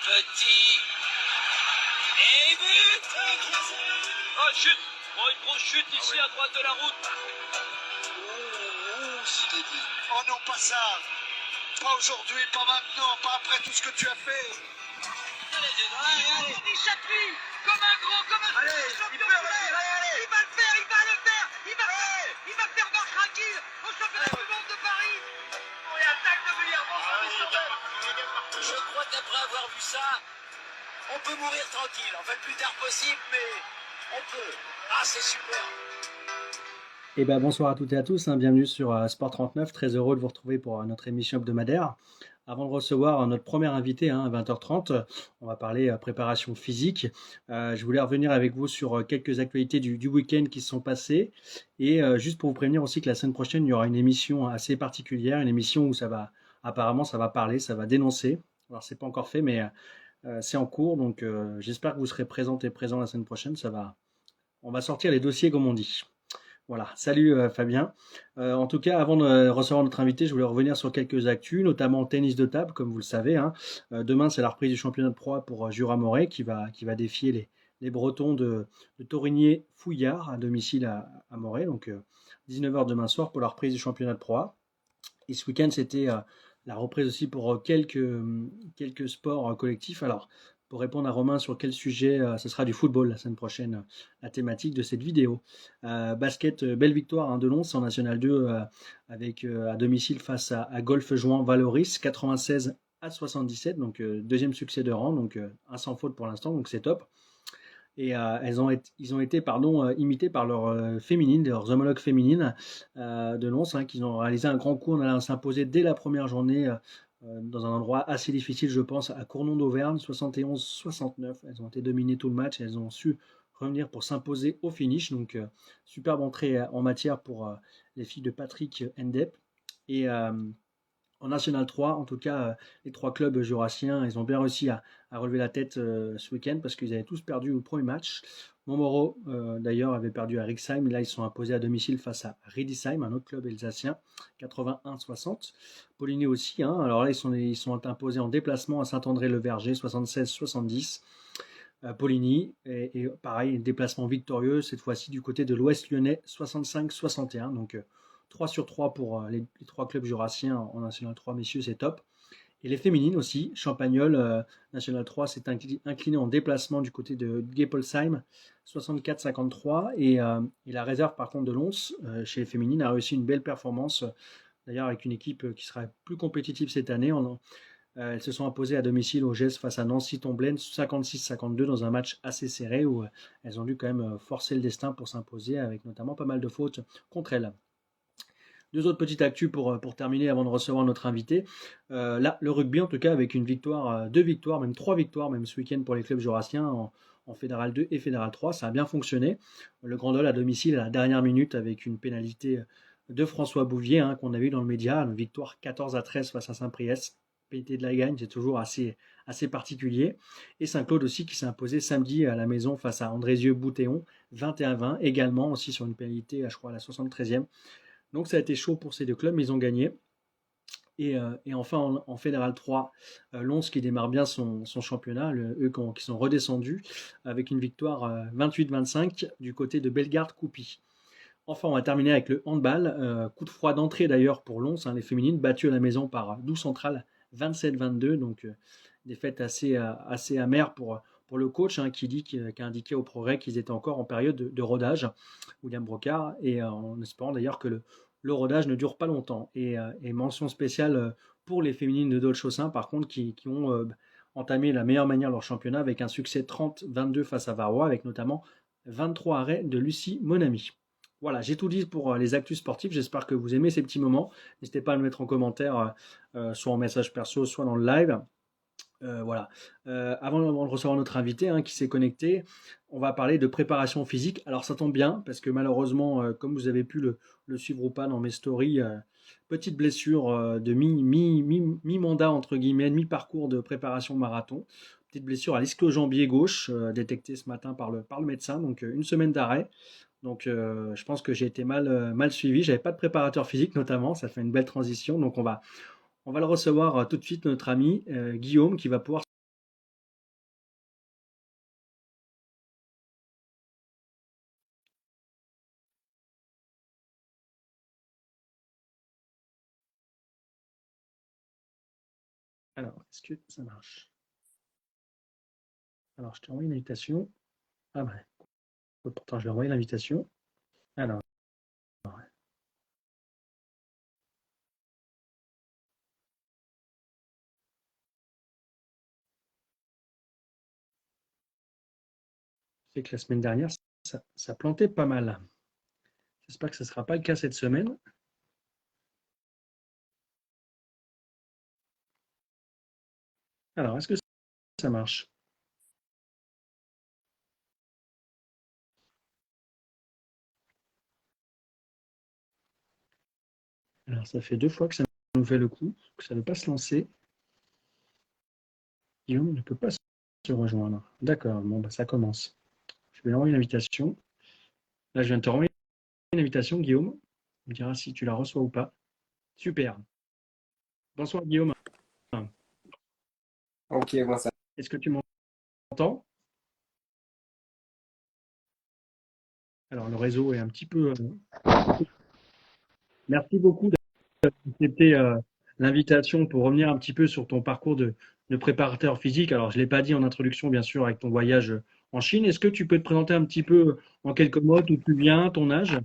petit. Et but. Oh, chute. Oh, une grosse chute ici à droite de la route. Oh, Zinedine. Oh non, pas ça. Pas aujourd'hui, pas maintenant, pas après tout ce que tu as fait. Allez, il s'appuie comme un grand, comme un Allez, champion il peut du revenir, monde. allez. Il va le faire, il va le faire, il va faire voir tranquille au championnat du monde de Paris. Oh, et attaque de Villarban sur les sauvettes. Je crois qu'après avoir vu ça, on peut mourir tranquille. En fait, plus tard possible, mais on peut. Ah, c'est super. Eh ben, bonsoir à toutes et à tous, bienvenue sur Sport 39, très heureux de vous retrouver pour notre émission hebdomadaire. Avant de recevoir notre premier invité à 20h30, on va parler préparation physique. Je voulais revenir avec vous sur quelques actualités du week-end qui se sont passées et juste pour vous prévenir aussi que la semaine prochaine, il y aura une émission assez particulière, une émission où apparemment ça va parler, ça va dénoncer. Alors c'est pas encore fait, mais c'est en cours, donc j'espère que vous serez présentes et présents la semaine prochaine. On va sortir les dossiers comme on dit. Voilà, salut Fabien. En tout cas, avant de recevoir notre invité, je voulais revenir sur quelques actus, notamment le tennis de table, comme vous le savez. Demain, c'est la reprise du championnat de Pro pour Jura Moret qui va défier les Bretons de Torigné-Fouillard à domicile à Moret. Donc 19h demain soir pour la reprise du championnat de Pro. Et ce week-end, c'était la reprise aussi pour quelques sports collectifs. Alors, pour répondre à Romain sur quel sujet, ce sera du football la semaine prochaine, la thématique de cette vidéo. Basket, belle victoire de Lons en National 2 avec à domicile face à Golfe Juan Valoris, 96-77, donc deuxième succès de rang, donc un sans faute pour l'instant, donc c'est top. Et ils ont été imités par leurs féminines, leurs homologues féminines de Lons, qui ont réalisé un grand coup en allant s'imposer dès la première journée dans un endroit assez difficile, je pense, à Cournon d'Auvergne, 71-69. Elles ont été dominées tout le match, elles ont su revenir pour s'imposer au finish. Donc, superbe entrée en matière pour les filles de Patrick Endep. Et en National 3, en tout cas, les trois clubs jurassiens, ils ont bien réussi à relever la tête ce week-end parce qu'ils avaient tous perdu au premier match. Montmoreau, d'ailleurs, avait perdu à Rixheim. Là, ils sont imposés à domicile face à Riedisheim, un autre club alsacien, 81-60. Poligny aussi. Alors là, ils sont imposés en déplacement à Saint-André-le-Verger, 76-70. Poligny, et pareil, déplacement victorieux, cette fois-ci du côté de l'Ouest lyonnais, 65-61. Donc 3 sur 3 pour les trois clubs jurassiens en National 3, messieurs, c'est top. Et les féminines aussi, Champagnol, National 3 s'est incliné en déplacement du côté de Gepolsheim, 64-53. Et la réserve par contre de Lons, chez les féminines, a réussi une belle performance, d'ailleurs avec une équipe qui sera plus compétitive cette année. Elles se sont imposées à domicile au GES face à Nancy-Tomblaine, 56-52 dans un match assez serré où elles ont dû quand même forcer le destin pour s'imposer avec notamment pas mal de fautes contre elles. Deux autres petites actus pour terminer avant de recevoir notre invité. Là, le rugby en tout cas avec une victoire, deux victoires, même trois victoires même ce week-end pour les clubs jurassiens en Fédéral 2 et Fédéral 3. Ça a bien fonctionné. Le Grandol à domicile à la dernière minute avec une pénalité de François Bouvier qu'on a vu dans le média. Une victoire 14-13 face à Saint-Priest. Pénalité de la gagne, c'est toujours assez particulier. Et Saint-Claude aussi qui s'est imposé samedi à la maison face à Andrézieux-Boutéon, 21-20, également aussi sur une pénalité, je crois, à la 73e. Donc ça a été chaud pour ces deux clubs, mais ils ont gagné. Et enfin en Fédéral 3, Lons qui démarre bien son championnat, eux qui sont redescendus avec une victoire 28-25 du côté de Bellegarde-Coupy. Enfin, on va terminer avec le handball. Coup de froid d'entrée d'ailleurs pour Lons, les féminines battues à la maison par Doubs Central 27-22. Donc défaite assez amère pour le coach qui a indiqué au progrès qu'ils étaient encore en période de rodage, William Brocard, et en espérant d'ailleurs que le rodage ne dure pas longtemps. Et mention spéciale pour les féminines de Dolchossin, par contre, qui ont entamé la meilleure manière leur championnat avec un succès 30-22 face à Varrois, avec notamment 23 arrêts de Lucie Monami. Voilà, j'ai tout dit pour les actus sportifs. J'espère que vous aimez ces petits moments. N'hésitez pas à le mettre en commentaire, soit en message perso, soit dans le live. Voilà. Avant de recevoir notre invité qui s'est connecté, on va parler de préparation physique. Alors ça tombe bien parce que malheureusement, comme vous avez pu le suivre ou pas dans mes stories, petite blessure de mi-mandat entre guillemets, mi-parcours de préparation marathon. Petite blessure à l'ischio-jambier gauche détectée ce matin par le médecin. Donc une semaine d'arrêt. Donc je pense que j'ai été mal suivi. J'avais pas de préparateur physique notamment. Ça fait une belle transition. Donc on va le recevoir tout de suite, notre ami Guillaume, qui va pouvoir Alors, est-ce que ça marche? Alors, je t'ai envoyé une invitation. Ah ouais. Pourtant, je lui ai envoyé l'invitation. Alors, je sais que la semaine dernière, ça plantait pas mal. J'espère que ce ne sera pas le cas cette semaine. Alors, est-ce que ça marche? Alors, ça fait 2 fois que ça nous fait le coup, que ça ne veut pas se lancer. Guillaume ne peut pas se rejoindre. D'accord, bon, bah, ça commence. Je vais lui envoyer une invitation. Là, je viens de te renvoyer une invitation, Guillaume. Tu me diras si tu la reçois ou pas. Super. Bonsoir, Guillaume. Ok, bon, ça. Est-ce que tu m'entends? Alors, le réseau est un petit peu. Merci beaucoup d'accepter l'invitation pour revenir un petit peu sur ton parcours de préparateur physique. Alors, je ne l'ai pas dit en introduction, bien sûr, avec ton voyage en Chine. Est-ce que tu peux te présenter un petit peu en quelques mots d'où tu viens, ton âge?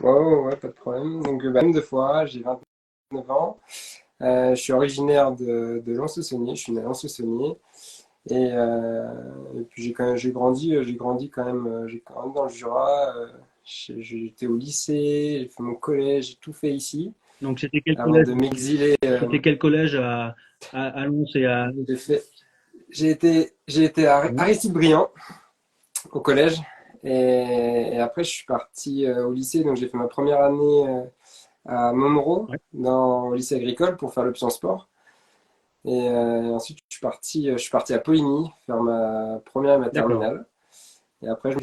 Ouais, ouais, ouais, pas de problème. Donc, même 2 fois, j'ai 29 ans. Je suis originaire de Lons-le-Saunier. Je suis né à Lons-le-Saunier. Et puis, j'ai grandi quand même, j'ai grandi dans le Jura. J'étais au lycée, j'ai fait mon collège, j'ai tout fait ici. Donc, c'était quel Avant collège? de m'exiler, C'était quel collège à Lons et à. j'ai fait, j'ai été à Aristide Briand au collège. Et après, je suis parti au lycée. Donc, j'ai fait ma première année à Montmoreau, Ouais, au lycée agricole, pour faire l'option sport. Ensuite, je suis parti à Poligny faire ma première et ma d'accord. terminale. Et après, je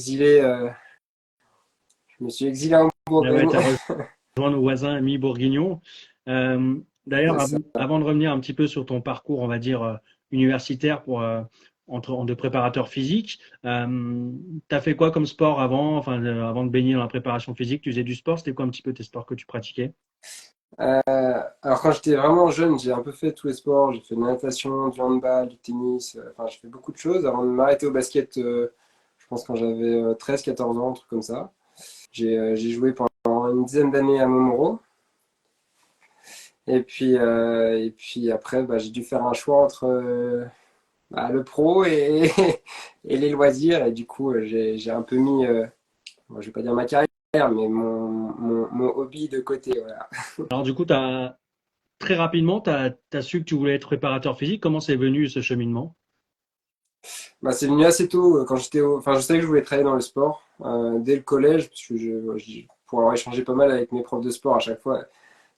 me suis exilé en Ah ouais, Bourgogne. tu as rejoint nos voisins amis bourguignons. D'ailleurs, C'est ça. avant de revenir un petit peu sur ton parcours, on va dire, universitaire de préparateur physique, tu as fait quoi comme sport avant, enfin, avant de baigner dans la préparation physique? Tu faisais du sport? C'était quoi un petit peu tes sports que tu pratiquais? Alors, quand j'étais vraiment jeune, j'ai un peu fait tous les sports. J'ai fait de la natation, du handball, du tennis. Enfin, j'ai fait beaucoup de choses avant de m'arrêter au basket. Je pense quand j'avais 13-14 ans, un truc comme ça. J'ai joué pendant une dizaine d'années à Montmoreau. Et puis après, bah, j'ai dû faire un choix entre le pro et, et les loisirs. Et du coup, j'ai un peu mis, bon, je vais pas dire ma carrière, mais mon hobby de côté. Voilà. Alors, du coup, très rapidement, tu as su que tu voulais être préparateur physique. Comment c'est venu ce cheminement? Bah, c'est venu assez tôt quand enfin, je savais que je voulais travailler dans le sport dès le collège, parce que pour avoir échangé pas mal avec mes profs de sport à chaque fois.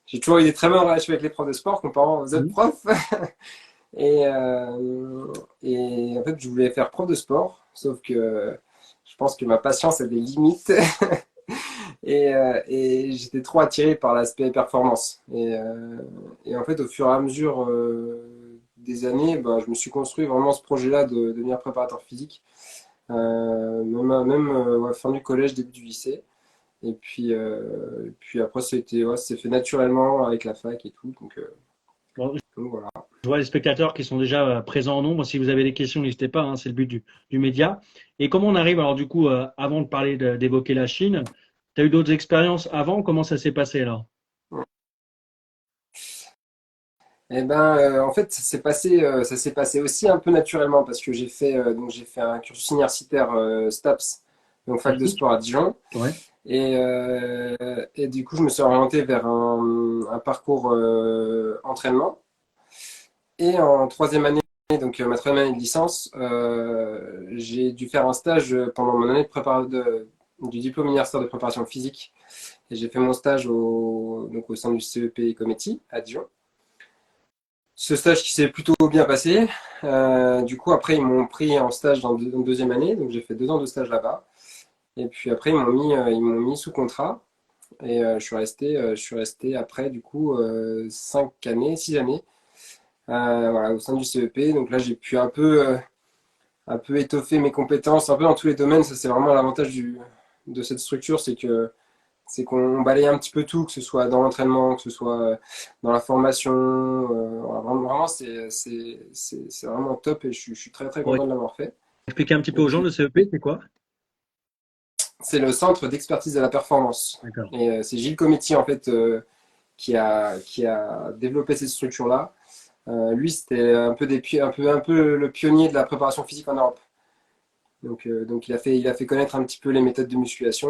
J'ai toujours eu des très bonnes relations avec les profs de sport comparant aux autres Mhm. profs. Et en fait, je voulais faire prof de sport, sauf que je pense que ma patience a des limites. Et j'étais trop attiré par l'aspect performance. Et en fait, au fur et à mesure des années, bah, je me suis construit vraiment ce projet-là de devenir préparateur physique, même ouais, fin du collège, début du lycée. Et puis après, ouais, c'est fait naturellement avec la fac et tout. Bon, Donc voilà. je vois les spectateurs qui sont déjà présents en nombre. Si vous avez des questions, n'hésitez pas, hein, c'est le but du média. Et comment on arrive, alors du coup, avant de parler d'évoquer la Chine, tu as eu d'autres expériences avant? Comment ça s'est passé là? Eh ben, en fait, ça s'est passé aussi un peu naturellement parce que j'ai fait un cursus universitaire STAPS, donc fac de Technique? sport à Dijon. Ouais, Et du coup, je me suis orienté vers un parcours entraînement. Et en troisième année, donc ma troisième année de licence, j'ai dû faire un stage pendant mon année du diplôme universitaire de préparation physique. Et j'ai fait mon stage donc au sein du CEP Cometti à Dijon. Ce stage qui s'est plutôt bien passé. Du coup, après, ils m'ont pris en stage en deuxième année, donc j'ai fait 2 ans de stage là-bas. Et puis après, ils m'ont mis sous contrat. Et je suis resté après, du coup, 5 années, 6 années, voilà, au sein du CEP. Donc là, j'ai pu un peu étoffer mes compétences, un peu dans tous les domaines. Ça, c'est vraiment l'avantage de cette structure, c'est que c'est qu'on balaye un petit peu tout, que ce soit dans l'entraînement, que ce soit dans la formation. Voilà, vraiment, c'est vraiment top et je suis très très Pour content de l'avoir fait. expliquer un petit peu Et aux gens, puis, le CEP, c'est quoi? c'est le centre d'expertise de la performance. D'accord. Et c'est Gilles Cometti, en fait, qui a développé cette structure-là. Lui, c'était un peu le pionnier de la préparation physique en Europe. Donc il a fait connaître un petit peu les méthodes de musculation,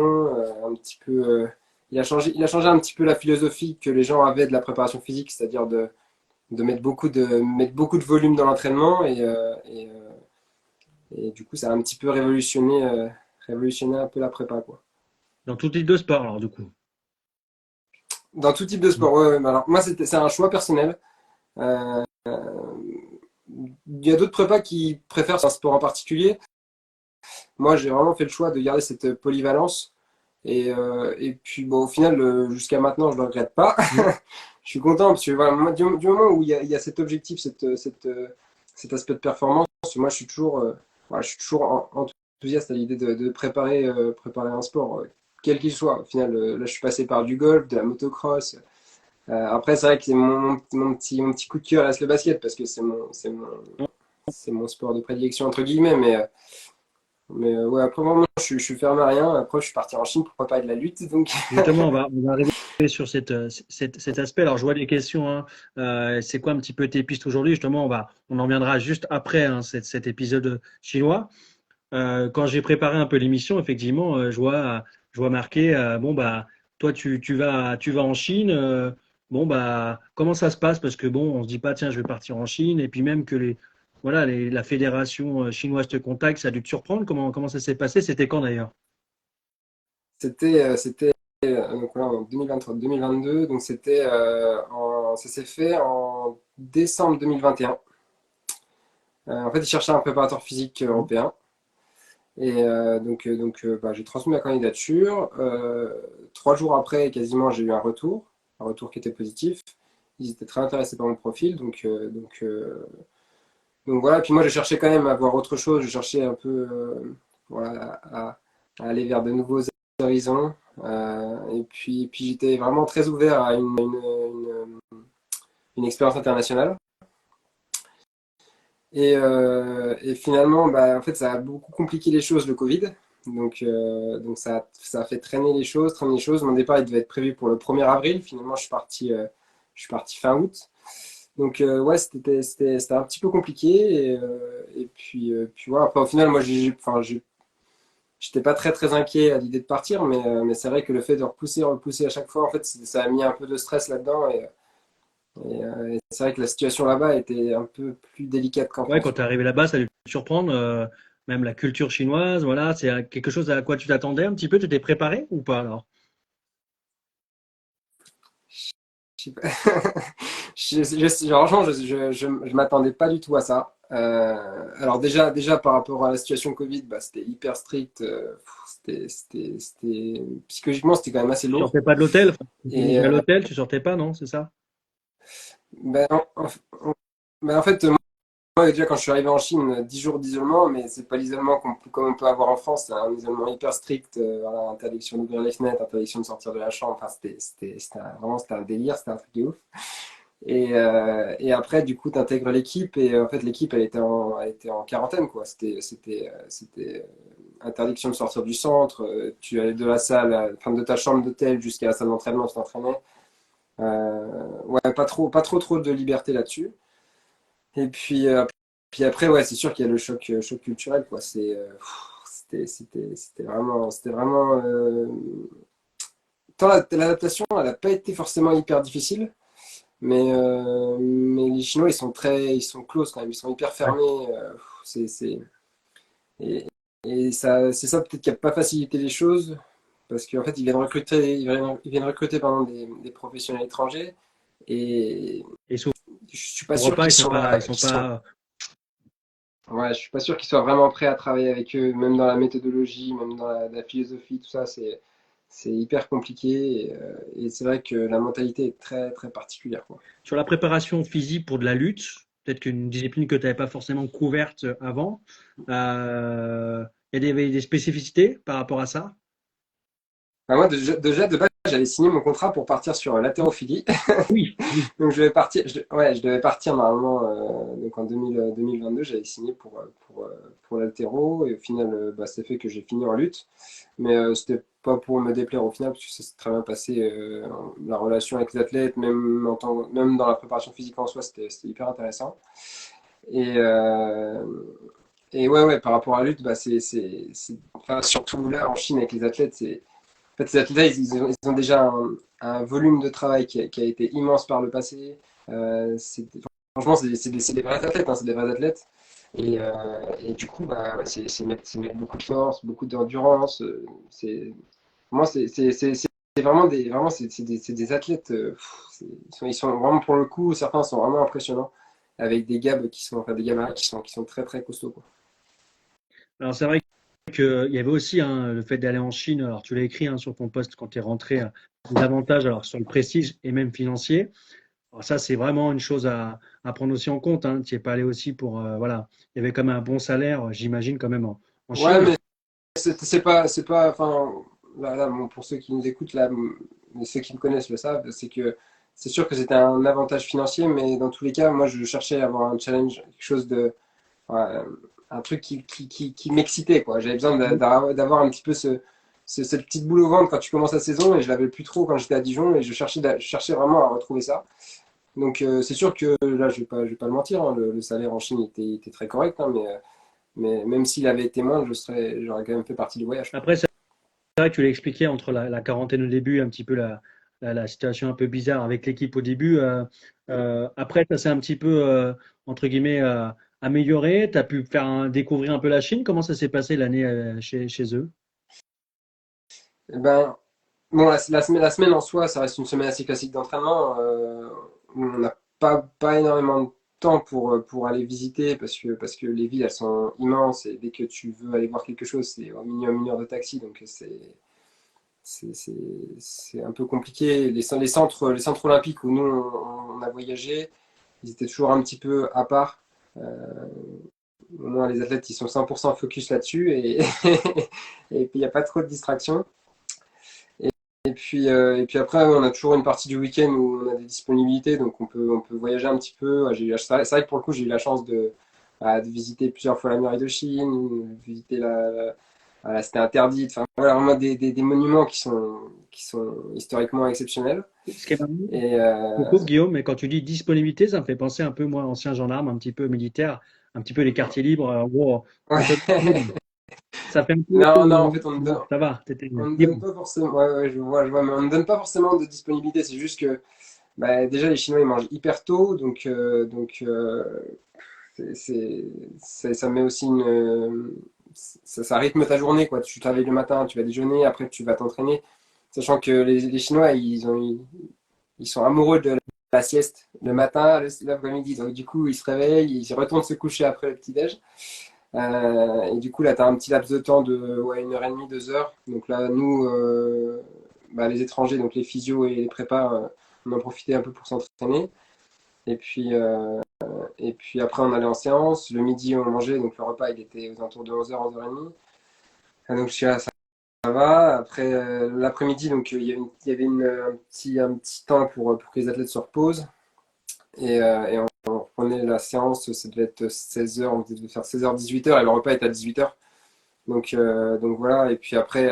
un petit peu, il a changé un petit peu la philosophie que les gens avaient de la préparation physique, c'est-à-dire de mettre beaucoup de volume dans l'entraînement et du coup ça a un petit peu révolutionné un peu la prépa, quoi. Dans tout type de sport, alors, du coup. Dans tout type de sport, ouais, ouais, mais alors moi c'est un choix personnel. Euh, il y a d'autres prépas qui préfèrent un sport en particulier. Moi j'ai vraiment fait le choix de garder cette polyvalence. Et puis, bon, au final, jusqu'à maintenant, je ne le regrette pas. Je suis content parce que voilà, moi, du moment où il y a cet objectif, cet aspect de performance, moi, voilà, je suis toujours enthousiaste à l'idée de préparer un sport, quel qu'il soit. Au final, là, je suis passé par du golf, de la motocross. Après, c'est vrai que c'est mon petit coup de cœur reste le basket parce que c'est mon sport de prédilection, entre guillemets. Mais ouais, après, vraiment, je suis fermé à rien. Après, je suis parti en Chine pour préparer de la lutte. Donc, Justement, on va arriver sur cet aspect. Alors, je vois des questions, hein. C'est quoi un petit peu tes pistes aujourd'hui? Justement, on en viendra juste après, hein, cet épisode chinois. Quand j'ai préparé un peu l'émission, effectivement, je vois marqué, bon, bah, toi, tu vas en Chine. Bon, bah, comment ça se passe? Parce que bon, on se dit pas, tiens, je vais partir en Chine. Et puis même que voilà, la fédération chinoise te contacte, ça a dû te surprendre. Comment ça s'est passé? C'était quand d'ailleurs? c'était donc, voilà, en 2023-2022. Donc, ça s'est fait en décembre 2021. En fait, ils cherchaient un préparateur physique européen. Et bah, j'ai transmis ma candidature. 3 jours après, quasiment, j'ai eu un retour qui était positif. Ils étaient très intéressés par mon profil. Donc voilà. Puis moi, je cherchais quand même à voir autre chose. Je cherchais un peu voilà, à aller vers de nouveaux horizons. Et puis j'étais vraiment très ouvert à une expérience internationale. Et finalement, bah, en fait, ça a beaucoup compliqué les choses, le Covid. Donc ça a fait traîner les choses, traîner les choses. Mon départ, il devait être prévu pour le 1er avril. Finalement, je suis parti fin août. Donc ouais, c'était un petit peu compliqué. Et puis voilà. Après, au final, moi, enfin, j'étais pas très très inquiet à l'idée de partir, mais c'est vrai que le fait de repousser à chaque fois, en fait, ça a mis un peu de stress là-dedans. Et c'est vrai que la situation là-bas était un peu plus délicate qu'en Ouais, quand France, tu es quoi. arrivé là-bas, ça a dû te surprendre. Même la culture chinoise, voilà, c'est quelque chose à quoi tu t'attendais un petit peu. Tu t'es préparé ou pas alors? Je sais pas. Franchement, je m'attendais pas du tout à ça. Alors déjà par rapport à la situation Covid, bah, c'était hyper strict. Psychologiquement, c'était quand même assez Tu lourd. sortais pas de l'hôtel? Enfin, tu étais Et logé à l'hôtel, tu sortais pas, non? C'est ça? ben, en fait, moi, déjà quand je suis arrivé en Chine, 10 jours d'isolement, mais c'est pas l'isolement comme on peut avoir en France. C'est un isolement hyper strict. Voilà, interdiction d'ouvrir les fenêtres, interdiction de sortir de la chambre. Enfin, c'était un délire, c'était un truc de ouf. Et après, du coup, tu intègres l'équipe et en fait, l'équipe, elle était en quarantaine, quoi. C'était interdiction de sortir du centre. Tu allais de la salle, enfin, de ta chambre d'hôtel jusqu'à la salle d'entraînement, tu t'entraînais. Ouais, pas trop de liberté là-dessus. Et puis après, ouais, c'est sûr qu'il y a le choc culturel, quoi. C'était vraiment. Tant l'adaptation, elle n'a pas été forcément hyper difficile. Mais les Chinois, ils sont close quand même, ils sont hyper Ouais. fermés. C'est, c'est, et ça, c'est ça peut-être qui n'a pas facilité les choses, parce qu'en fait, ils viennent recruter pardon, des professionnels étrangers, et Et souvent, je suis pas au sûr repas, qu'ils ils sont soient, pas, ils sont qu'ils soient, pas. ouais, je suis pas sûr qu'ils soient vraiment prêts à travailler avec eux, même dans la méthodologie, même dans la philosophie, tout ça, c'est hyper compliqué, et c'est vrai que la mentalité est très très particulière, quoi. Sur la préparation physique pour de la lutte, peut-être qu'une discipline que tu n'avais pas forcément couverte avant, il y a des spécificités par rapport à ça? Enfin, moi, déjà, de base, j'avais signé mon contrat pour partir sur l'haltérophilie. Oui, oui. Donc je devais partir normalement donc en 2022, j'avais signé pour l'haltéro et au final c'est fait que j'ai fini en lutte. Mais c'était pas pour me déplaire au final parce que ça s'est très bien passé la relation avec les athlètes, même dans la préparation physique en soi, c'était hyper intéressant. Et ouais, par rapport à la lutte, enfin, surtout là en Chine avec les athlètes, en fait, les athlètes, ils ont déjà un volume de travail qui a été immense par le passé. Franchement, c'est des vrais athlètes, hein, c'est des vrais athlètes. Et du coup, ouais, c'est mettre beaucoup de force, beaucoup d'endurance. Moi, c'est vraiment des athlètes. Ils sont vraiment pour le coup, certains sont vraiment impressionnants avec des des gabarits qui sont très très costauds, quoi. Alors c'est vrai qu'il y avait aussi le fait d'aller en Chine, alors tu l'as écrit sur ton post quand tu es rentré, des avantages alors, sur le prestige et même financier. Alors ça, c'est vraiment une chose à prendre aussi en compte. Tu n'y es pas allé aussi pour... voilà, il y avait quand même un bon salaire, j'imagine, quand même en Ouais, Chine. mais enfin, bon, pour ceux qui nous écoutent, là, ceux qui me connaissent le savent, c'est sûr que c'était un avantage financier, mais dans tous les cas, moi, je cherchais à avoir un challenge, quelque chose ouais, un truc qui m'excitait, quoi. J'avais besoin d'avoir un petit peu cette petite boule au ventre quand tu commences la saison, et je l'avais plus trop quand j'étais à Dijon, et je cherchais vraiment à retrouver ça. Donc, c'est sûr que là, je vais pas le mentir, hein, le salaire en Chine était très correct, hein, mais même s'il avait été moindre, j'aurais quand même fait partie du voyage. Après, c'est vrai que tu l'as expliqué entre la quarantaine au début, un petit peu la situation un peu bizarre avec l'équipe au début. Après, ça s'est un petit peu, entre guillemets, amélioré. Tu as pu découvrir un peu la Chine. Comment ça s'est passé l'année chez eux? Eh ben, bon, la semaine en soi, ça reste une semaine assez classique d'entraînement. Où on n'a pas énormément de temps pour aller visiter parce que les villes, elles sont immenses et dès que tu veux aller voir quelque chose, c'est au minimum 1 heure de taxi. Donc, c'est un peu compliqué. Les centres olympiques où nous, on a voyagé, ils étaient toujours un petit peu à part. Au moins, les athlètes, ils sont 100% focus là-dessus et puis il n'y a pas trop de distractions. Et puis après, on a toujours une partie du week-end où on a des disponibilités, donc on peut voyager un petit peu. C'est vrai que pour le coup, j'ai eu la chance de visiter plusieurs fois la muraille de Chine, visiter voilà, c'était interdit. Enfin, voilà, vraiment des monuments qui sont historiquement exceptionnels. Ce qui est marrant, Et beaucoup, Guillaume, mais quand tu dis disponibilité, ça me fait penser un peu, moi, ancien gendarme, un petit peu militaire, un petit peu les quartiers libres. En gros, on te ouais. ça fait un peu. Non, en fait, Ça va, t'étais on ne donne libre. pas forcément. Ouais, je vois, mais on ne donne pas forcément de disponibilité. C'est juste que déjà, les Chinois, ils mangent hyper tôt, ça met aussi ça rythme ta journée, quoi. Tu travailles le matin, tu vas déjeuner, après tu vas t'entraîner. Sachant que les Chinois, ils sont amoureux de la sieste le matin, l'après-midi. Donc du coup, ils se réveillent, ils retournent se coucher après le petit-déj. Et du coup, là, tu as un petit laps de temps de 1 heure et demie, 2 heures. Donc là, nous, les étrangers, donc les physios et les prépas, on en profitait un peu pour s'entraîner. Et puis, et puis après, on allait en séance. Le midi, on mangeait. Donc le repas, il était aux alentours de 11h, 11h30. Donc je suis là, ça va. Après, l'après-midi, donc il y avait un petit temps pour que les athlètes se reposent. Et on reprenait la séance, ça devait être 16h, on devait faire 16h, 18h, et le repas était à 18h. Donc voilà, et puis après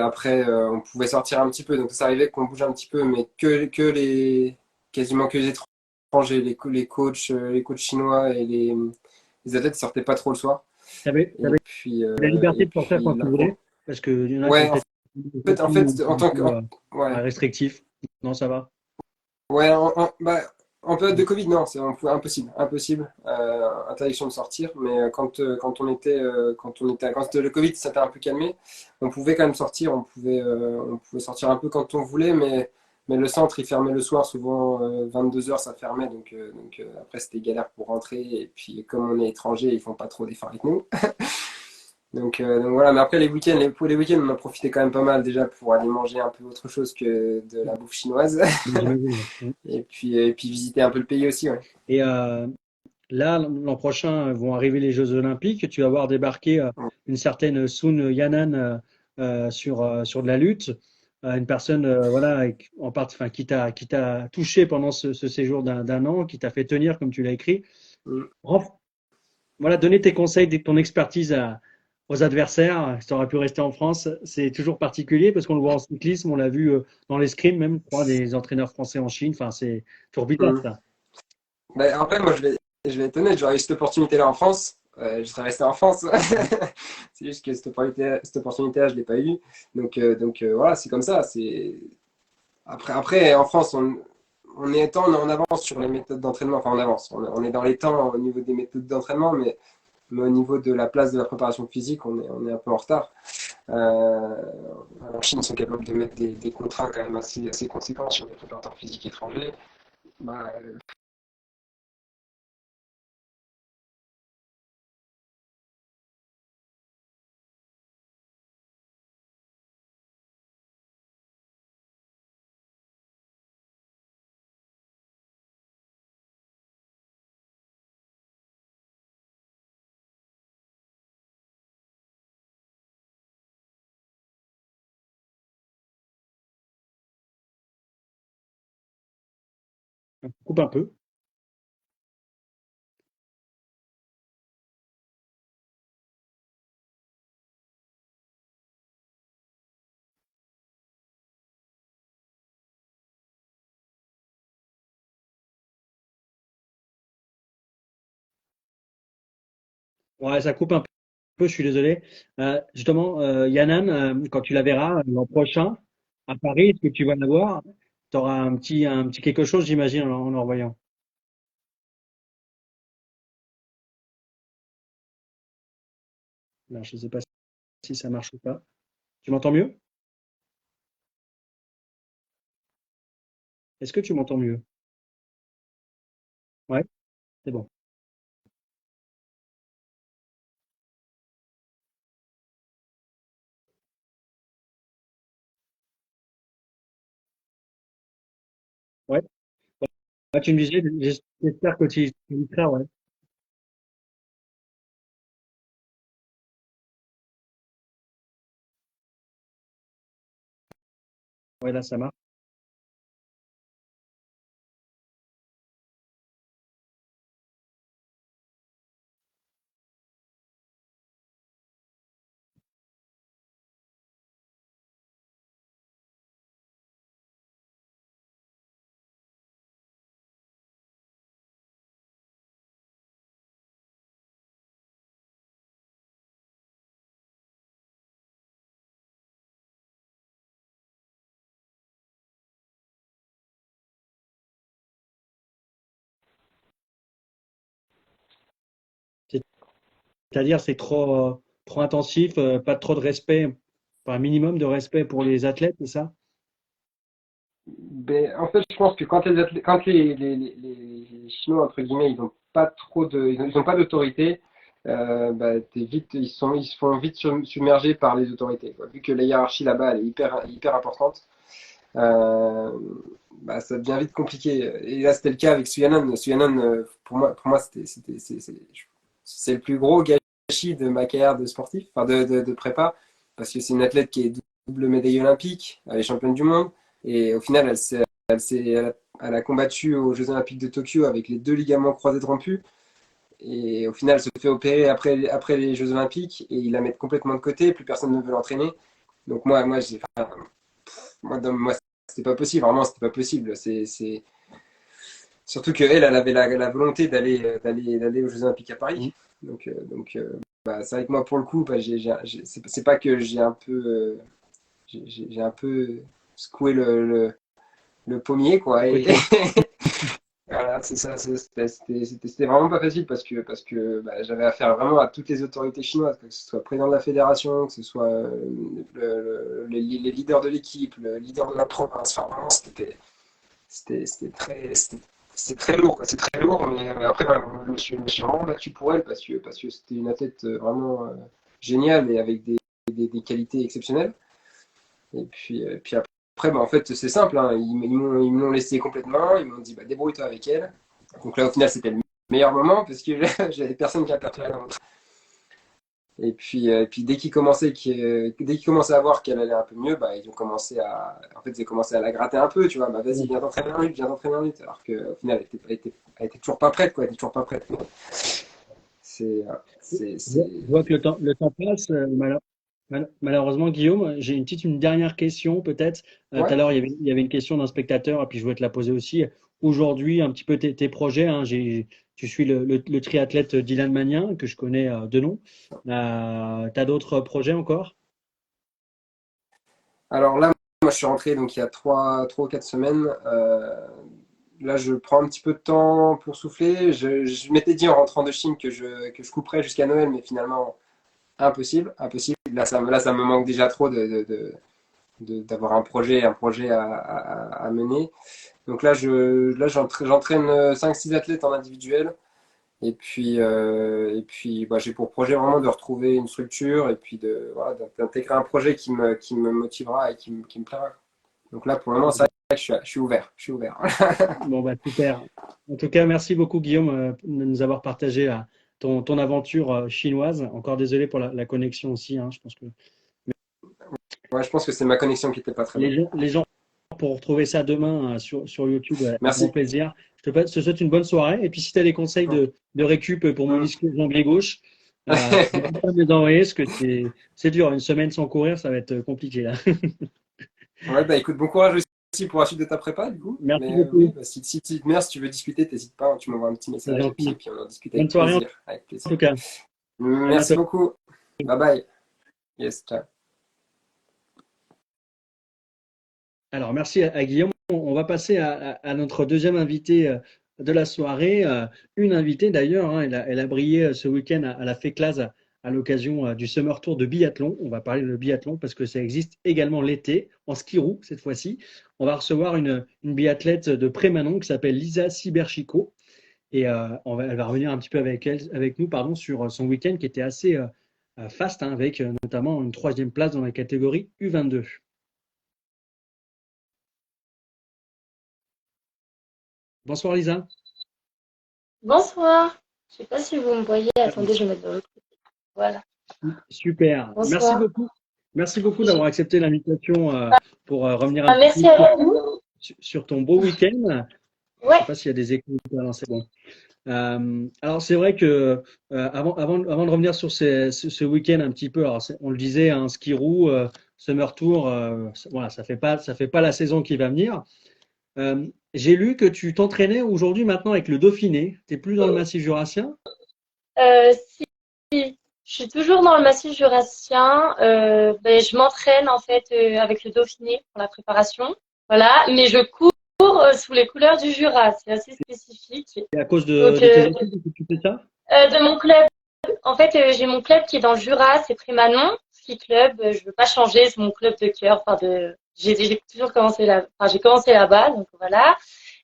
on pouvait sortir un petit peu. Donc ça arrivait qu'on bouge un petit peu, mais quasiment que les étrangers, les coachs chinois et les athlètes ne sortaient pas trop le soir. Et T'avais puis, la liberté et de sortir puis quand tu là, voulais, parce qu'il y en a qui ont ouais, peut-être en fait, en un tant peu que, ouais, restrictif. Non, ça va. ouais, en période de Covid, non, impossible, impossible, interdiction de sortir. Mais quand le Covid s'était un peu calmé, on pouvait quand même sortir, on pouvait sortir un peu quand on voulait, mais le centre il fermait le soir, souvent 22h ça fermait, après c'était galère pour rentrer. Et puis comme on est étranger, ils font pas trop d'efforts avec nous. Donc voilà, mais après pour les week-ends, on en profitait quand même pas mal déjà pour aller manger un peu autre chose que de la bouffe chinoise. J'imagine. Et puis visiter un peu le pays aussi, ouais. Et là, l'an prochain, vont arriver les Jeux Olympiques. Tu vas voir débarquer une certaine Sun Yanan sur de la lutte. une personne voilà, enfin, qui t'a touché pendant ce séjour d'un an, qui t'a fait tenir, comme tu l'as écrit. Mm. Voilà, donner tes conseils, ton expertise aux adversaires, si tu aurais pu rester en France, c'est toujours particulier parce qu'on le voit en cyclisme, on l'a vu dans l'escrime même, je crois, des entraîneurs français en Chine. Enfin, c'est toujours bizarre Mm. ça. Bah, après, moi, je vais être honnête, j'aurais eu cette opportunité-là en France, je serais resté en France. C'est juste que cette opportunité-là, je ne l'ai pas eu. Donc voilà, c'est comme ça. Après, en France, on est en avance sur les méthodes d'entraînement. Enfin, on avance. On est dans les temps au niveau des méthodes d'entraînement, mais au niveau de la place de la préparation physique, on est un peu en retard. En Chine, ils sont capables de mettre des contrats quand même assez conséquents sur les préparateurs physiques étrangers. Bah, On coupe un peu. Ouais, ça coupe un peu, je suis désolé. Justement, Yanan, quand tu la verras l'an prochain à Paris, est-ce que tu vas la voir? Tu auras un petit quelque chose, j'imagine, en le revoyant. Là, je ne sais pas si ça marche ou pas. Tu m'entends mieux? Est-ce que tu m'entends mieux? Ouais, c'est bon. Ouais. Ah, tu me disais, j'espère que tu y seras, ouais. Ouais, là, ça marche. C'est-à-dire, c'est trop intensif, pas trop de respect, enfin, un minimum de respect pour les athlètes, c'est ça? ben, en fait, je pense que quand les Chinois, entre guillemets, ils n'ont pas ils ont pas d'autorité, bah, ils se font vite submerger par les autorités, quoi. Vu que la hiérarchie là-bas, elle est hyper importante, euh, bah, ça devient vite compliqué. Et là, c'était le cas avec Suyanan. Suyanan, pour moi, c'est le plus gros gâchis de ma carrière de sportif, enfin de prépa, parce que c'est une athlète qui est double médaille olympique, elle est championne du monde, et au final, elle a combattu aux Jeux Olympiques de Tokyo avec les deux ligaments croisés de rompus, et au final, elle se fait opérer après les Jeux Olympiques, et ils la mettent complètement de côté, plus personne ne veut l'entraîner. Donc moi, c'était pas possible, vraiment, c'était pas possible. Surtout qu'elle avait la volonté d'aller aux Jeux Olympiques à Mm. Paris. Bah, c'est vrai que moi, pour le coup, bah, c'est pas que j'ai un peu secoué le pommier, quoi. Et, Oui. voilà, c'est ça. C'était vraiment pas facile parce que bah, j'avais affaire vraiment à toutes les autorités chinoises, que ce soit le président de la fédération, que ce soit les leaders de l'équipe, le leader de la province. Enfin, vraiment, c'était très lourd, quoi. C'est très lourd, mais après, voilà, je me suis vraiment battu pour elle parce que c'était une athlète vraiment géniale et avec des qualités exceptionnelles. Et puis après, bah, en fait, c'est simple, hein. Ils me l'ont laissé complètement. Ils m'ont dit, bah, débrouille-toi avec elle. Donc là, au final, c'était le meilleur moment parce que j'avais personne qui a perdu la montre. Et puis dès qu'ils commençaient à voir qu'elle allait un peu mieux, bah, ils ont commencé à la gratter un peu, tu vois. Bah, vas-y, viens t'entraîner 20 minutes, viens t'entraîner 20 minutes. Alors qu'au final, elle était toujours pas prête, quoi. Elle était toujours pas prête. C'est, Je vois que le temps passe. Malheureusement, Guillaume, j'ai une dernière question peut-être. Tout ouais. à l'heure, il y avait une question d'un spectateur, et puis je voulais te la poser aussi. Aujourd'hui, un petit peu tes projets, hein. Tu suis le triathlète Dylan Magnin, que je connais de nom. Tu as d'autres projets encore? Alors là, moi, je suis rentré donc il y a 3 ou 4 semaines. Là, je prends un petit peu de temps pour souffler. Je m'étais dit en rentrant de Chine que je couperais jusqu'à Noël, mais finalement, impossible, impossible. Là, ça me manque déjà trop d'avoir un projet à mener. Donc là, j'entraîne 5 6 athlètes en individuel. Et puis, bah, j'ai pour projet vraiment de retrouver une structure et puis voilà, d'intégrer un projet qui me motivera et qui me plaira. Donc là, pour le moment, c'est vrai que je suis ouvert. Je suis ouvert. Bon, bah, super. En tout cas, merci beaucoup, Guillaume, de nous avoir partagé ton aventure chinoise. Encore désolé pour la connexion aussi, hein. Je pense que Ouais, je pense que c'est ma connexion qui n'était pas très bonne. les gens pour retrouver ça demain sur YouTube, avec grand Merci. plaisir. Je te souhaite une bonne soirée. Et puis, si tu as des conseils de récup pour mon ischio-jambier gauche, n'hésite pas à me les envoyer, parce que c'est dur. Une semaine sans courir, ça va être compliqué là. Ouais, bah écoute, bon courage aussi pour la suite de ta prépa, du coup. Merci Mais beaucoup. oui, bah, si tu veux discuter, n'hésite pas, tu m'envoies un petit C'est message et gentil. puis on en discute Bonne avec soirée en plaisir. Avec plaisir. tout cas. À Merci bientôt. beaucoup. Bye bye. Yes, ciao. Alors, merci à Guillaume. On va passer à notre deuxième invité de la soirée. Une invitée d'ailleurs, hein, elle a brillé ce week-end à la FECLAS à l'occasion du Summer Tour de biathlon. On va parler de biathlon parce que ça existe également l'été, en ski roue cette fois-ci. On va recevoir une biathlète de Prémanon qui s'appelle Lisa Cyberchico. Et elle va revenir un petit peu avec nous pardon, sur son week-end qui était assez fast, hein, avec notamment une 3e place dans la catégorie U22. Bonsoir Lisa. Bonsoir. Je sais pas si vous me voyez. Attendez, je vais me mettre de l'autre côté. Voilà. Super. Merci Bonsoir. beaucoup. Merci beaucoup d'avoir accepté l'invitation pour revenir un petit Merci peu à vous. sur ton beau week-end. Je ne Ouais. sais pas s'il y a des échos. Non, c'est bon. Alors c'est vrai que avant de revenir sur ce week-end un petit peu, alors on le disait, un ski roue, Summer Tour, voilà, ça fait pas la saison qui va venir. J'ai lu que tu t'entraînais aujourd'hui maintenant avec le Dauphiné. Tu n'es plus dans le Massif jurassien? Si, je suis toujours dans le Massif jurassien. Je m'entraîne en fait avec le Dauphiné pour la préparation. Voilà, mais je cours sous les couleurs du Jura. C'est assez spécifique. Et à cause Donc, de tes études que tu fais ça? de mon club. En fait, j'ai mon club qui est dans le Jura, c'est Prémanon Ski Club. Je veux pas changer, c'est mon club de cœur. J'ai toujours commencé là. Enfin, j'ai commencé là-bas, donc voilà.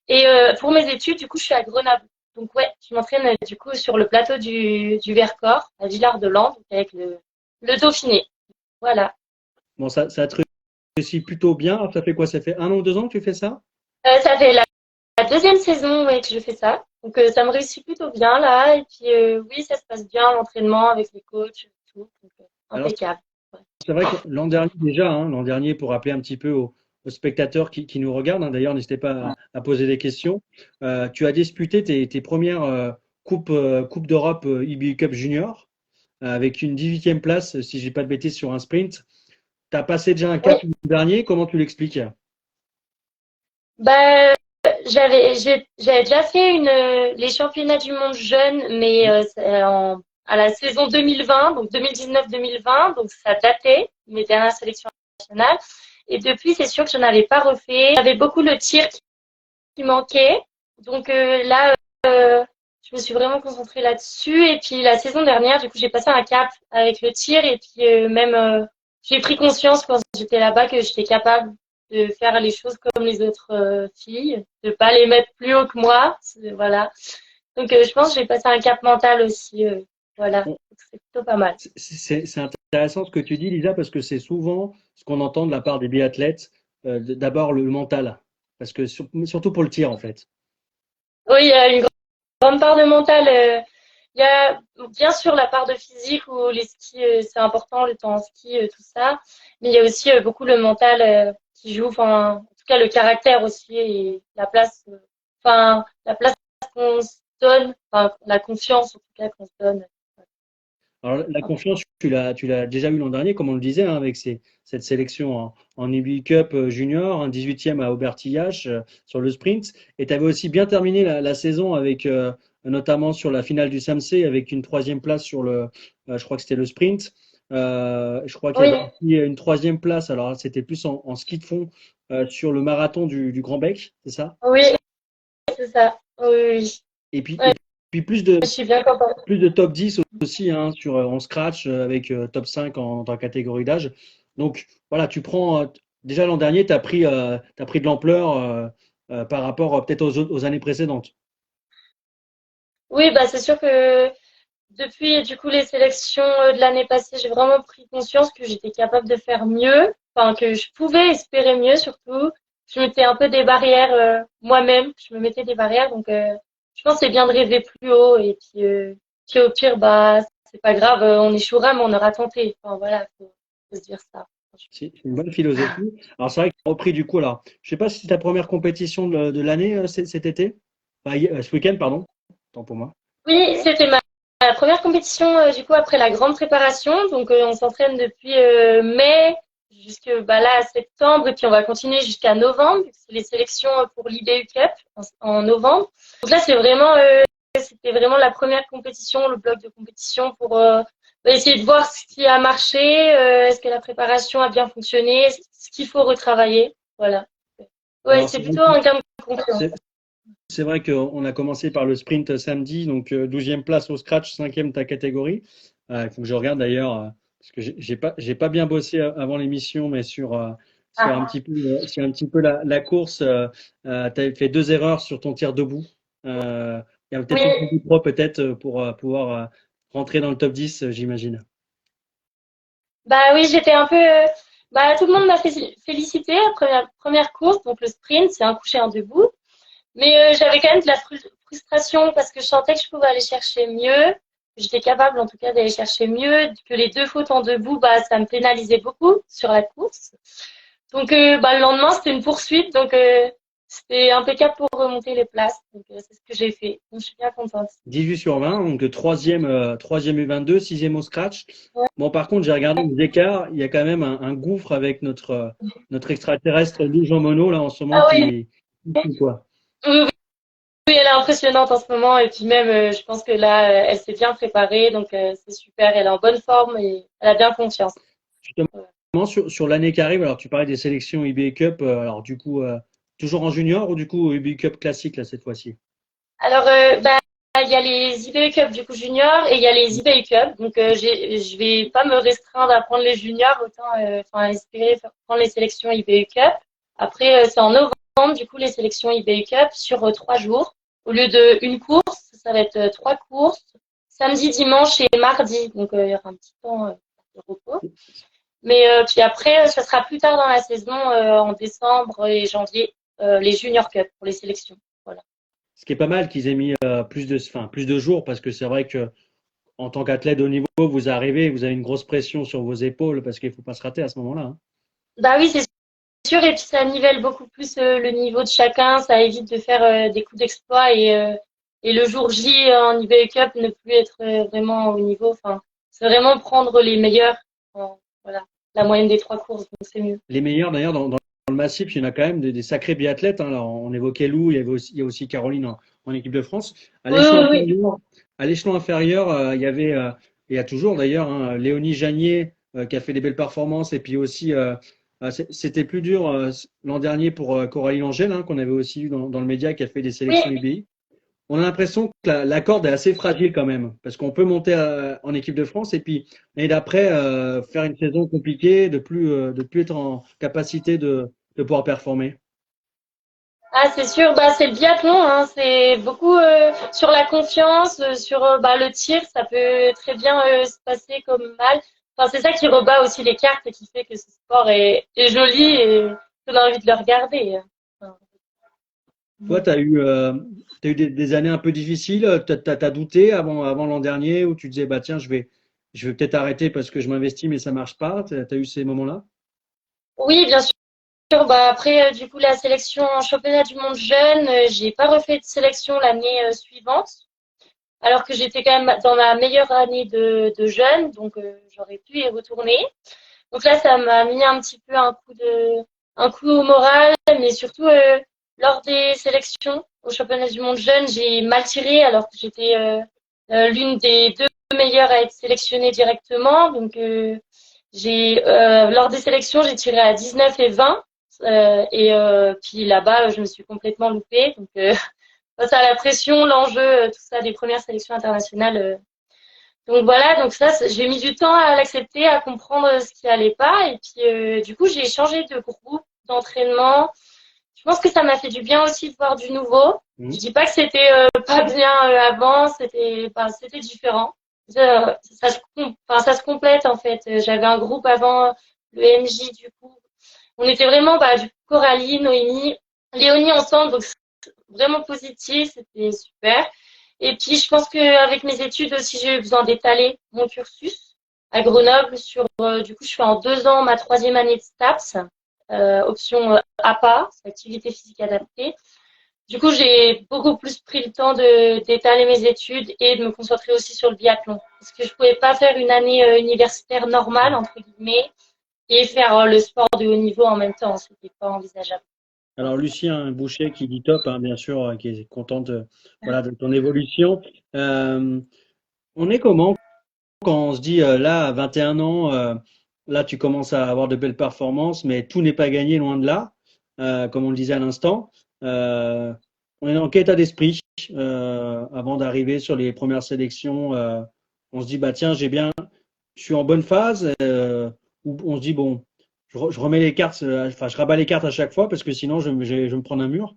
Et pour mes études, du coup, je suis à Grenoble. Donc ouais, je m'entraîne du coup sur le plateau du Vercors, à Villard-de-Lans, avec le Dauphiné. Voilà. Bon, ça te réussit plutôt bien. Alors, ça fait quoi? Ça fait 1 an ou 2 ans que tu fais ça? Ça fait la deuxième saison ouais, que je fais ça. Donc ça me réussit plutôt bien là. Et puis oui, ça se passe bien l'entraînement avec les coachs, tout. Donc, Alors, impeccable. c'est vrai que l'an dernier déjà, hein, l'an dernier, pour rappeler un petit peu aux spectateurs qui nous regardent, hein, d'ailleurs, n'hésitez pas à poser des questions. Tu as disputé tes premières coupes d'Europe IBU Cup Junior avec une 18e place, si j'ai pas de bêtises, sur un sprint. Tu as passé déjà un cap Oui. l'an dernier. Comment tu l'expliques? Bah, j'ai déjà fait les championnats du monde jeunes, mais à la saison 2020, donc 2019-2020, donc ça datait mes dernières sélections nationales. Et depuis, c'est sûr que je n'avais pas refait. J'avais beaucoup le tir qui manquait, donc là, je me suis vraiment concentrée là-dessus. Et puis la saison dernière, du coup, j'ai passé un cap avec le tir, et puis j'ai pris conscience quand j'étais là-bas que j'étais capable de faire les choses comme les autres filles, de pas les mettre plus haut que moi, voilà. Donc je pense que j'ai passé un cap mental aussi, voilà. Bon, Donc, c'est plutôt pas mal. c'est intéressant ce que tu dis, Lisa, parce que c'est souvent ce qu'on entend de la part des biathlètes. D'abord le mental, parce que surtout pour le tir en fait. Oui, il y a une grande part de mental. Il y a bien sûr la part de physique où les skis, c'est important, le temps en ski, tout ça. Mais il y a aussi beaucoup le mental qui joue, enfin, en tout cas le caractère aussi et la place qu'on se donne, enfin, la confiance en tout cas qu'on se donne. Alors, la confiance, tu l'as déjà eu l'an dernier, comme on le disait, hein, avec cette sélection en IBU Cup junior, un 18e à Aubertillache sur le sprint. Et tu avais aussi bien terminé la saison avec, notamment sur la finale du SAMC, avec une troisième place sur je crois que c'était le sprint. Je crois qu'il y Oui, avait aussi une troisième place, alors c'était plus en ski de fond, sur le marathon du Grand Bec, c'est ça? oui, c'est ça. Oui, oui, oui. Et puis, Ouais, plus je suis bien contente. de top 10 aussi hein, en scratch avec top 5 en catégorie d'âge. Donc voilà, tu prends déjà l'an dernier, tu as pris de l'ampleur par rapport peut-être aux années précédentes. Oui, bah c'est sûr que depuis du coup les sélections de l'année passée, j'ai vraiment pris conscience que j'étais capable de faire mieux, enfin que je pouvais espérer mieux surtout. Je mettais un peu des barrières moi-même, je me mettais des barrières, donc je pense que c'est bien de rêver plus haut et puis au pire bah c'est pas grave, on échouera mais on aura tenté. Enfin voilà, faut se dire ça. C'est une bonne philosophie. Alors c'est vrai que tu as repris du coup là. Je sais pas si c'est ta première compétition de l'année cet été. Enfin, ce week-end, pardon. Tant pour moi. Oui, c'était ma première compétition du coup après la grande préparation. Donc on s'entraîne depuis mai jusque bah, là septembre et puis on va continuer jusqu'à novembre. C'est les sélections pour l'IBU Cup en novembre. Donc là c'était vraiment la première compétition, le bloc de compétition pour essayer de voir ce qui a marché, est-ce que la préparation a bien fonctionné, ce qu'il faut retravailler. Voilà. Ouais, Alors c'est plutôt un gain de confiance. c'est c'est vrai qu'on a commencé par le sprint samedi, donc 12e place au scratch, 5e ta catégorie. Il faut que je regarde d'ailleurs, parce que j'ai pas bien bossé avant l'émission, mais Ah, sur un petit peu la course, tu as fait deux erreurs sur ton tir debout. Il y a peut-être une oui. petite pro peut-être pour pouvoir rentrer dans le top 10, j'imagine. Bah oui, j'étais un peu. Bah, tout le monde m'a félicité la première course, donc le sprint, c'est un couché, un debout. Mais j'avais quand même de la frustration parce que je sentais que je pouvais aller chercher mieux. J'étais capable en tout cas d'aller chercher mieux, que les deux fautes en debout, bah, ça me pénalisait beaucoup sur la course. Donc bah, le lendemain, c'était une poursuite, donc c'était impeccable pour remonter les places. Donc c'est ce que j'ai fait. Donc je suis bien contente. 18 sur 20, donc troisième U22, sixième au scratch. Ouais. Bon, par contre, j'ai regardé les écarts, il y a quand même un gouffre avec notre extraterrestre Lou Jean Monod, là, en ce moment, Ah oui, quoi. oui, oui, oui, elle est impressionnante en ce moment et puis même, je pense que là, elle s'est bien préparée, donc c'est super. Elle est en bonne forme et elle a bien confiance. Ouais. Justement, sur l'année qui arrive, alors tu parlais des sélections IBA Cup, alors du coup, toujours en junior ou du coup IBA Cup classique, là, cette fois-ci? Alors, bah, il y a les IBU Cup du coup junior et il y a les IBU Cup. Donc, je vais pas me restreindre à prendre les juniors, autant enfin espérer prendre les sélections IBU Cup. Après, c'est en novembre du coup les sélections IBU Cup sur 3 jours. Au lieu de une course, ça va être 3 courses, samedi, dimanche et mardi. Donc, il y aura un petit temps de repos. Mais puis après, ça sera plus tard dans la saison, en décembre et janvier, les Junior Cup pour les sélections. Voilà. Ce qui est pas mal qu'ils aient mis plus de jours, parce que c'est vrai que en tant qu'athlète de haut niveau, vous arrivez, vous avez une grosse pression sur vos épaules, parce qu'il faut pas se rater à ce moment-là, hein. Bah oui, c'est sûr. Et puis ça nivelle beaucoup plus le niveau de chacun. Ça évite de faire des coups d'exploit et le jour J en IBU Cup ne plus être vraiment au niveau. Enfin, c'est vraiment prendre les meilleurs. Voilà, la moyenne des 3 courses, donc c'est mieux. Les meilleurs, d'ailleurs, dans le massif, il y en a quand même des sacrés biathlètes, hein. Là, on évoquait Lou, il y a aussi Caroline en équipe de France. À Oui, l'échelon oui, oui. inférieur, il y avait, il y a toujours d'ailleurs, hein, Léonie Janier qui a fait des belles performances. Et puis aussi, c'était plus dur l'an dernier pour Coralie Angèle, hein, qu'on avait aussi eu dans le média, qui a fait des sélections Oui, UBI. On a l'impression que la corde est assez fragile quand même, parce qu'on peut monter en équipe de France et puis l'année d'après faire une saison compliquée, de plus être en capacité de pouvoir performer. ah, c'est sûr, bah, c'est le biathlon, hein, c'est beaucoup sur la confiance, sur bah, le tir, ça peut très bien se passer comme mal. Enfin, c'est ça qui rebat aussi les cartes et qui fait que ce sport est joli et qu'on a envie de le regarder, hein. Enfin, Toi, t'as eu des années un peu difficiles. T'as douté avant l'an dernier où tu disais, bah tiens, je vais peut-être arrêter parce que je m'investis, mais ça marche pas. T'as eu ces moments-là? Oui, bien sûr. Bah après, du coup, la sélection en championnat du monde jeune, j'ai pas refait de sélection l'année suivante, alors que j'étais quand même dans ma meilleure année de jeune, donc j'aurais pu y retourner. Donc là, ça m'a mis un petit peu un coup au moral, mais surtout lors des sélections au championnat du monde jeune, j'ai mal tiré alors que j'étais l'une des deux meilleures à être sélectionnée directement. Donc lors des sélections, j'ai tiré à 19 et 20. Puis là-bas, je me suis complètement loupée. Donc face à la pression, l'enjeu, tout ça des premières sélections internationales, donc voilà, donc ça, j'ai mis du temps à l'accepter, à comprendre ce qui allait pas. Et puis du coup, j'ai changé de groupe d'entraînement. Je pense que ça m'a fait du bien aussi de voir du nouveau. Je Mhm. dis pas que c'était pas bien avant, c'était différent. Ça se complète en fait. J'avais un groupe avant le MJ du coup. On était vraiment du coup, Coralie, Noémie, Léonie ensemble, donc vraiment positif, c'était super. Et puis, je pense qu'avec mes études aussi, j'ai eu besoin d'étaler mon cursus à Grenoble. Du coup, je fais en 2 ans ma troisième année de STAPS, option APA, activité physique adaptée. Du coup, j'ai beaucoup plus pris le temps d'étaler mes études et de me concentrer aussi sur le biathlon. Parce que je pouvais pas faire une année universitaire normale, entre guillemets, et faire le sport de haut niveau en même temps. C'était pas envisageable. Alors Lucien Boucher qui dit top, hein, bien sûr, qui est contente voilà, de ton évolution. Euh, on est comment quand on se dit là, à 21 ans, là tu commences à avoir de belles performances, mais tout n'est pas gagné loin de là, comme on le disait à l'instant. Euh, on est dans quel état d'esprit avant d'arriver sur les premières sélections on se dit bah tiens, je suis en bonne phase, ou on se dit bon, je remets les cartes, enfin je rabats les cartes à chaque fois parce que sinon je vais me prendre un mur.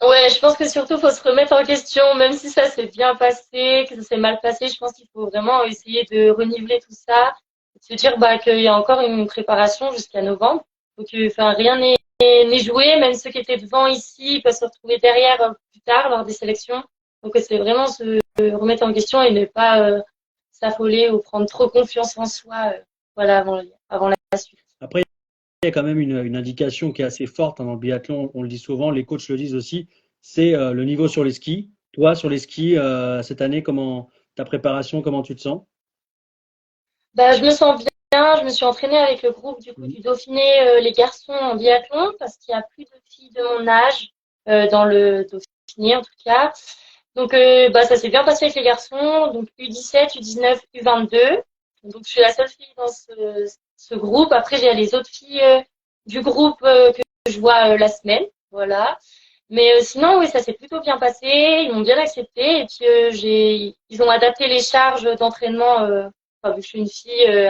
Ouais, je pense que surtout, faut se remettre en question, même si ça s'est bien passé, que ça s'est mal passé. Je pense qu'il faut vraiment essayer de reniveler tout ça, de se dire qu'il y a encore une préparation jusqu'à novembre. Donc, enfin, rien n'est joué. Même ceux qui étaient devant ici peuvent se retrouver derrière plus tard lors des sélections. Donc, c'est vraiment se remettre en question et ne pas s'affoler ou prendre trop confiance en soi, voilà, avant la suite. Après, il y a quand même une indication qui est assez forte hein, dans le biathlon, on le dit souvent, les coachs le disent aussi, c'est le niveau sur les skis. Toi, sur les skis, cette année, comment ta préparation, comment tu te sens? Je me sens bien. Je me suis entraînée avec le groupe du coup Mhm. du Dauphiné, les garçons en biathlon, parce qu'il y a plus de filles de mon âge dans le Dauphiné en tout cas. Donc ça s'est bien passé avec les garçons, donc U17, U19, U22. Donc je suis la seule fille dans ce groupe. Après j'ai les autres filles du groupe que je vois la semaine, voilà. Mais sinon oui, ça s'est plutôt bien passé. Ils m'ont bien accepté et puis ils ont adapté les charges d'entraînement. Vu que je suis une fille,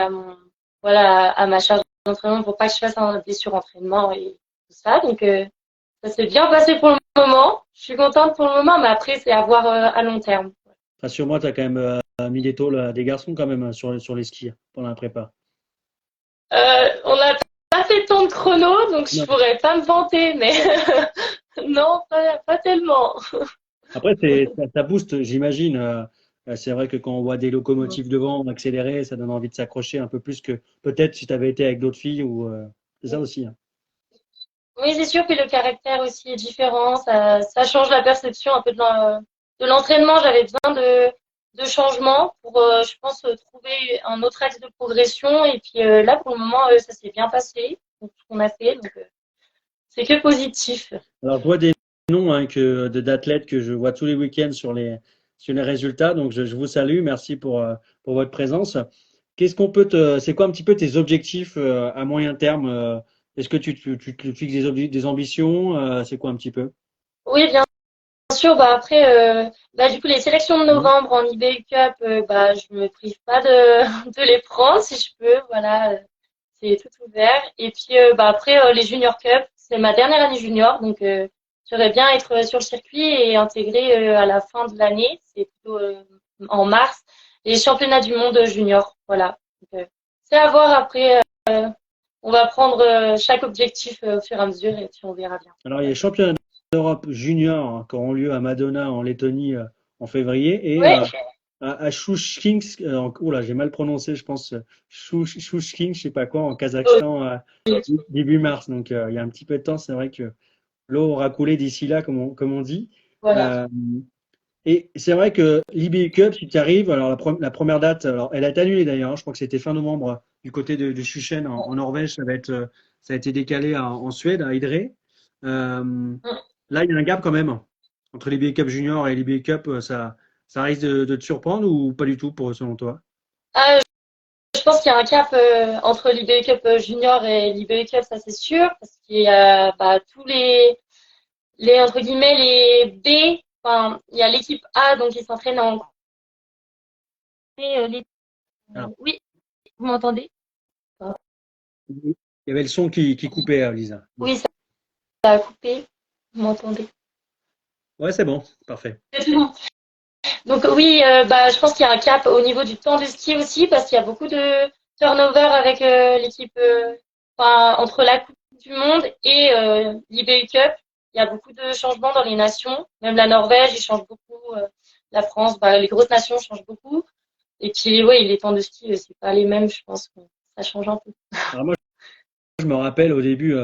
voilà, à ma charge d'entraînement pour pas que je fasse des surentraînements et tout ça. Donc, ça s'est bien passé pour le moment. Je suis contente pour le moment, mais après, c'est à voir à long terme. Rassure-moi, tu as quand même mis des tôles à des garçons quand même sur les skis pendant la prépa. On n'a pas fait tant de chrono, donc je Non. pourrais pas me vanter, mais non, pas tellement. Après, ça booste, j'imagine. C'est vrai que quand on voit des locomotives devant accélérer, ça donne envie de s'accrocher un peu plus que peut-être si tu avais été avec d'autres filles ou c'est ça aussi. Hein. Oui, c'est sûr que le caractère aussi est différent. Ça change la perception un peu de l'entraînement. J'avais besoin de changement pour, je pense, trouver un autre axe de progression. Et puis là, pour le moment, ça s'est bien passé, tout ce qu'on a fait. Donc, c'est que positif. Alors, je vois des noms hein, d'athlètes que je vois tous les week-ends sur les résultats. Donc, je vous salue. Merci pour votre présence. C'est quoi un petit peu tes objectifs à moyen terme? Est-ce que tu te fixes des ambitions? C'est quoi un petit peu? Oui, bien sûr. Après, du coup, les sélections de Mhm. novembre en IBU Cup, je me prive pas de, de les prendre si je peux. Voilà, c'est tout ouvert. Et puis, après, les Junior Cup, c'est ma dernière année junior, donc j'aimerais bien être sur le circuit et intégrer à la fin de l'année, c'est plutôt en mars, les championnats du monde junior. Voilà. Donc, c'est à voir après. On va prendre chaque objectif au fur et à mesure et puis on verra bien. Alors, il y a les championnats d'Europe juniors hein, qui auront lieu à Madonna en Lettonie en février et Ouais, à Shushkink, oula, j'ai mal prononcé, je pense, Shushkink, je sais pas quoi, en euh, Kazakhstan début mars. Donc il y a un petit peu de temps, c'est vrai que l'eau aura coulé d'ici là, comme on dit. voilà. Euh, et c'est vrai que l'IBU Cup, si tu arrives, alors la première date, alors elle a été annulée d'ailleurs, hein, je crois que c'était fin novembre du côté de Shushen en Norvège, ça a été décalé en Suède, à Idre. Euh, Là, il y a un gap quand même entre l'IBU Cup Junior et l'IBU Cup, ça risque de te surprendre ou pas du tout selon toi? Ah, je pense qu'il y a un cap entre l'IBU Cup Junior et l'IBU Cup, ça c'est sûr, parce qu'il y a bah, tous les entre guillemets les B. Enfin, il y a l'équipe A donc qui s'entraîne en et, Ah, oui, vous m'entendez? il y avait le son qui coupait, Lisa. Oui, ça a coupé. Vous m'entendez? Ouais, c'est bon, parfait. Donc oui, bah, je pense qu'il y a un cap au niveau du temps de ski aussi parce qu'il y a beaucoup de turnover avec l'équipe, enfin, entre la Coupe du Monde et l'IBU Cup. Il y a beaucoup de changements dans les nations. Même la Norvège, ils changent beaucoup. La France, bah, les grosses nations changent beaucoup. Et puis, oui, les temps de ski, c'est pas les mêmes. Je pense que ça change un peu. Alors moi, je me rappelle au début,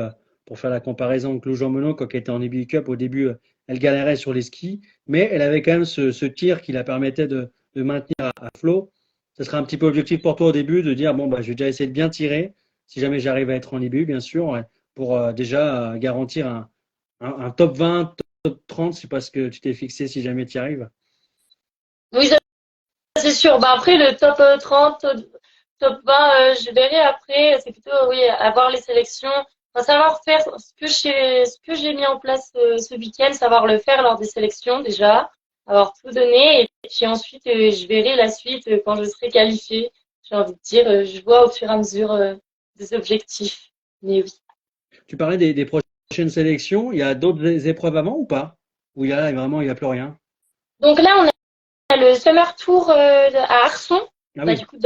pour faire la comparaison avec Lou Jean Monod, quand elle était en IBU Cup, au début, elle galérait sur les skis, mais elle avait quand même ce tir qui la permettait de maintenir à flot. Ce serait un petit peu objectif pour toi au début de dire, bon, bah, je vais déjà essayer de bien tirer, si jamais j'arrive à être en IBU, bien sûr, ouais, pour déjà garantir un top 20, top 30, c'est pas ce que tu t'es fixé si jamais tu y arrives. Oui, ça, c'est sûr. Bah, après, le top 30, top 20, je verrai après. C'est plutôt, oui, avoir les sélections. Enfin, savoir faire ce que j'ai mis en place ce week-end, savoir le faire lors des sélections déjà, avoir tout donné. Et puis ensuite, je verrai la suite quand je serai qualifiée. J'ai envie de dire, je vois au fur et à mesure des objectifs. Mais oui. Tu parlais des prochaines sélections, il y a d'autres épreuves avant ou pas? Ou il y a plus rien? Donc là, on a le Summer Tour à Arson. Ah Bah, oui. du coup,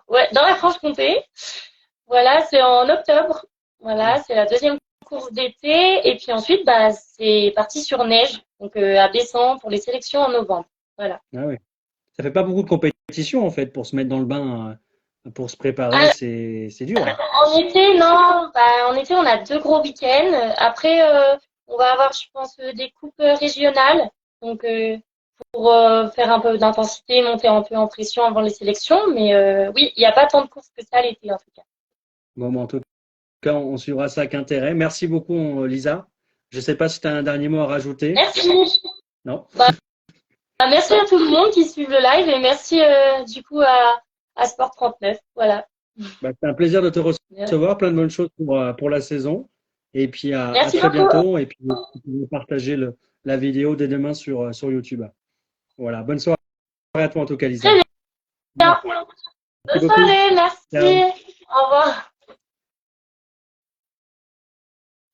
ouais, dans la Franche-Comté. Voilà, c'est en octobre. Voilà, c'est la deuxième course d'été. Et puis ensuite, bah, c'est parti sur neige, donc à Bessan pour les sélections en novembre. Voilà. Ah oui. Ça fait pas beaucoup de compétition en fait pour se mettre dans le bain, pour se préparer, Ah, c'est dur. en été, non. Bah, en été, on a 2 gros week-ends. Après, on va avoir, je pense, des coupes régionales. Donc, pour faire un peu d'intensité, monter un peu en pression avant les sélections. Mais oui, il n'y a pas tant de courses que ça l'été, en tout cas. Bon, en tout cas, on suivra ça avec intérêt. Merci beaucoup, Lisa. Je sais pas si tu as un dernier mot à rajouter. Merci. Non? Bah, merci à tout le monde qui suit le live et merci du coup à Sport 39. Voilà. Bah, c'est un plaisir de te recevoir. Plein de bonnes choses pour la saison. Et puis à Merci très beaucoup. bientôt. Et puis, vous pouvez partager la vidéo dès demain sur YouTube. Voilà. Bonne soirée à toi en tout cas, Lisa. Très bien. Merci Bonne beaucoup. soirée. Ciao. Merci. Au revoir.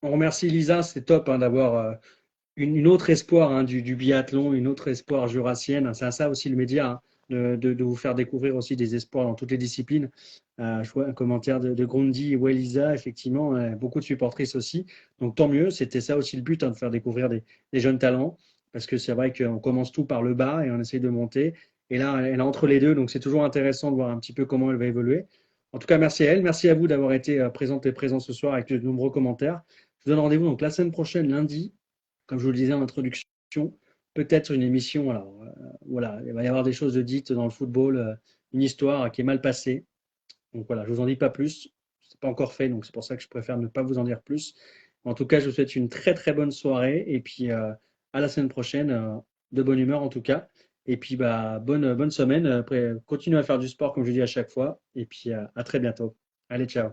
On remercie Lisa. C'est top hein, d'avoir une autre espoir hein, du biathlon, une autre espoir jurassienne. C'est ça aussi le média, hein, de vous faire découvrir aussi des espoirs dans toutes les disciplines. Je vois un commentaire de Grundy, ouais Lisa, effectivement, beaucoup de supportrices aussi. Donc tant mieux, c'était ça aussi le but, hein, de faire découvrir des jeunes talents, parce que c'est vrai qu'on commence tout par le bas et on essaie de monter. Et là, elle est entre les deux, donc c'est toujours intéressant de voir un petit peu comment elle va évoluer. En tout cas, merci à elle, merci à vous d'avoir été présente et présent ce soir avec de nombreux commentaires. Je vous donne rendez-vous donc la semaine prochaine, lundi, comme je vous le disais en introduction, peut-être une émission. Alors, voilà, il va y avoir des choses de dites dans le football, une histoire qui est mal passée. Donc voilà, je vous en dis pas plus. C'est pas encore fait, donc c'est pour ça que je préfère ne pas vous en dire plus. En tout cas, je vous souhaite une très très bonne soirée et puis à la semaine prochaine, de bonne humeur en tout cas. Et puis bah bonne semaine. Après, continuez à faire du sport comme je dis à chaque fois. Et puis à très bientôt. Allez, ciao.